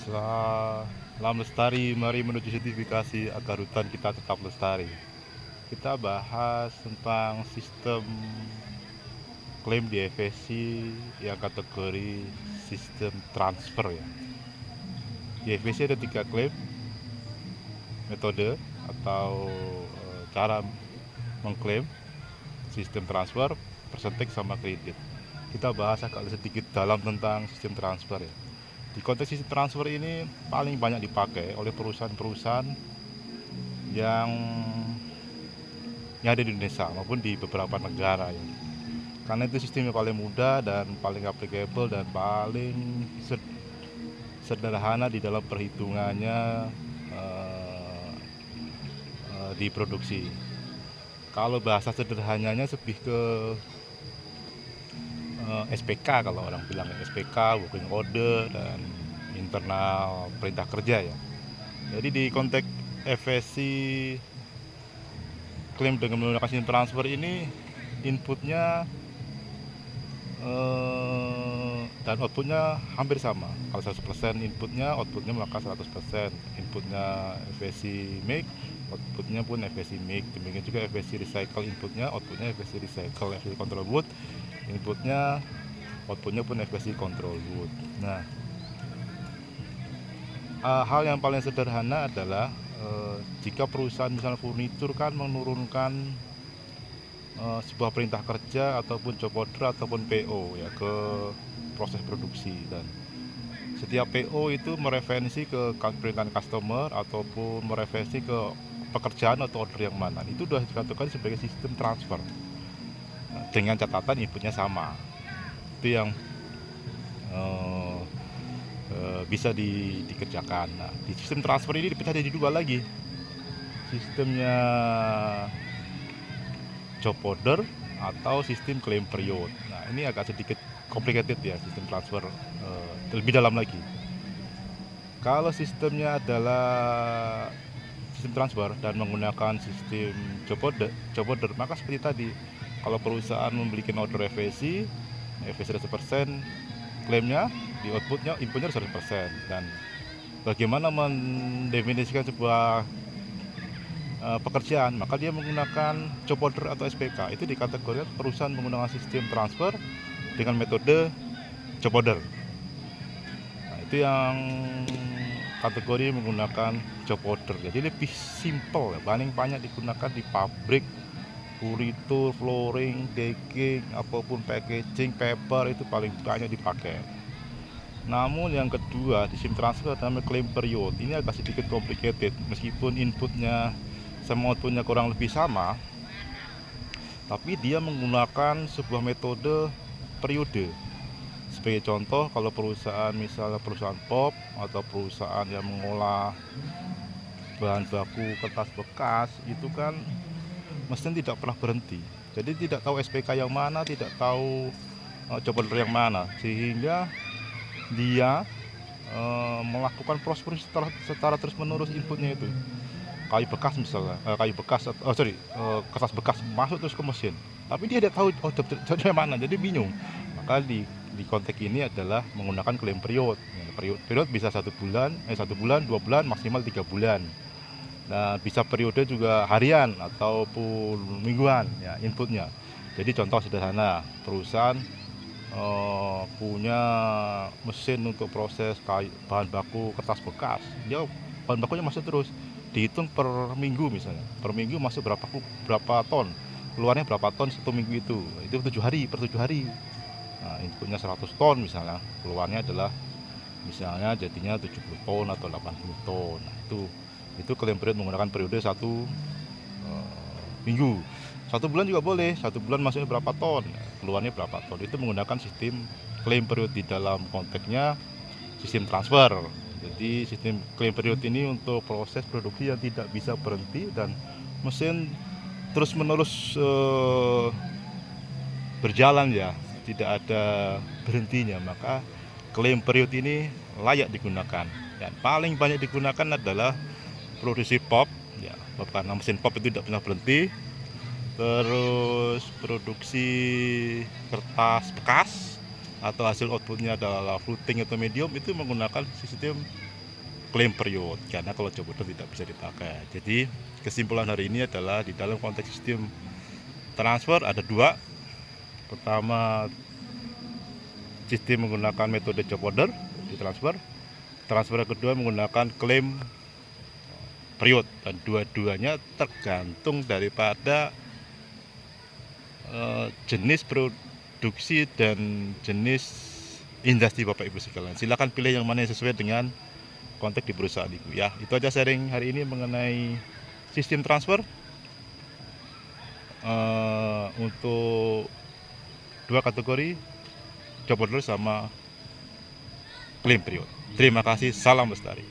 Salam lestari, mari menuju sertifikasi agar hutan kita tetap lestari. Kita bahas tentang sistem klaim di FSC yang kategori sistem transfer ya. Di FSC ada 3 klaim, metode atau cara mengklaim, sistem transfer, persentek sama kredit. Kita bahas agak sedikit dalam tentang sistem transfer ya. Di konteks sistem transfer ini paling banyak dipakai oleh perusahaan-perusahaan yang ada di Indonesia maupun di beberapa negara ya. Karena itu sistemnya paling mudah dan paling applicable dan paling sederhana di dalam perhitungannya di produksi. Kalau bahasa sederhananya lebih ke SPK, kalau orang bilang SPK, working order, dan internal perintah kerja ya. Jadi di konteks FSC klaim dengan menggunakan sistem transfer ini, inputnya dan outputnya hampir sama. Kalau 100% inputnya, outputnya maka 100%. Inputnya FSC make, outputnya pun FSC make. Demikian juga FSC recycle, inputnya, outputnya FSC recycle. FSC control wood, inputnya, outputnya pun FSC control wood. Nah, hal yang paling sederhana adalah jika perusahaan misalnya furnitur kan menurunkan sebuah perintah kerja ataupun job order ataupun PO ya ke proses produksi, dan setiap PO itu mereferensi ke perintah customer ataupun mereferensi ke pekerjaan atau order yang mana. Itu sudah dikatakan sebagai sistem transfer dengan catatan inputnya sama. Itu yang bisa dikerjakan. Nah, di sistem transfer ini dipecah jadi 2 lagi. Sistemnya job order atau sistem claim period. Nah, ini agak sedikit complicated ya, sistem transfer lebih dalam lagi. Kalau sistemnya adalah sistem transfer dan menggunakan sistem job order, maka seperti tadi, kalau perusahaan memberikan order FSC 100%, klaimnya di outputnya, inputnya 100%. Dan bagaimana mendefinisikan sebuah pekerjaan, maka dia menggunakan job order atau SPK. Itu dikategorikan perusahaan menggunakan sistem transfer dengan metode job order. Nah, itu yang kategori menggunakan job order. Jadi lebih simple ya, paling banyak digunakan di pabrik, furnitur, flooring, decking, apapun packaging, paper, itu paling banyak dipakai. Namun yang kedua di SIM transfer namanya claim period. Ini agak sedikit complicated, meskipun inputnya sama outputnya kurang lebih sama, tapi dia menggunakan sebuah metode periode. Sebagai contoh, kalau perusahaan misalnya perusahaan pop atau perusahaan yang mengolah bahan baku kertas bekas, itu kan mesin tidak pernah berhenti. Jadi tidak tahu SPK yang mana, tidak tahu job order yang mana, sehingga dia melakukan proses secara terus menerus inputnya itu. Kayu bekas misalnya, kertas bekas masuk terus ke mesin, tapi dia tidak tahu job yang mana, jadi bingung. Maka di konteks ini adalah menggunakan claim period. Period bisa 1 bulan, 2 bulan, maksimal 3 bulan. Nah, bisa periode juga harian ataupun mingguan ya inputnya. Jadi contoh sederhana, perusahaan punya mesin untuk proses bahan baku kertas bekas, dia bahan bakunya masuk terus, dihitung per minggu misalnya, per minggu masuk berapa ton, keluarnya berapa ton 1 minggu itu 7 hari per 7 hari. Nah, inputnya 100 ton misalnya, keluarnya adalah misalnya jadinya 70 ton atau 80 ton. Nah, itu claim period menggunakan periode 1 minggu. 1 bulan juga boleh, 1 bulan masuknya berapa ton, keluarnya berapa ton. Itu menggunakan sistem claim period di dalam konteksnya sistem transfer. Jadi sistem claim period ini untuk proses produksi yang tidak bisa berhenti dan mesin terus menerus berjalan ya, tidak ada berhentinya, maka claim period ini layak digunakan. Dan paling banyak digunakan adalah produksi pop ya, karena mesin pop itu tidak pernah berhenti. Terus produksi kertas bekas atau hasil outputnya adalah fluting atau medium, itu menggunakan sistem claim period, karena kalau job order tidak bisa dipakai. Jadi kesimpulan hari ini adalah di dalam konteks sistem transfer ada dua. Pertama, sistem menggunakan metode job order di transfer. Transfer kedua menggunakan claim period, dan dua-duanya tergantung daripada jenis produksi dan jenis industri Bapak Ibu sekalian. Silakan pilih yang mana yang sesuai dengan konteks di perusahaan Ibu ya. Itu aja sharing hari ini mengenai sistem transfer untuk dua kategori, job order sama claim period. Terima kasih, salam lestari.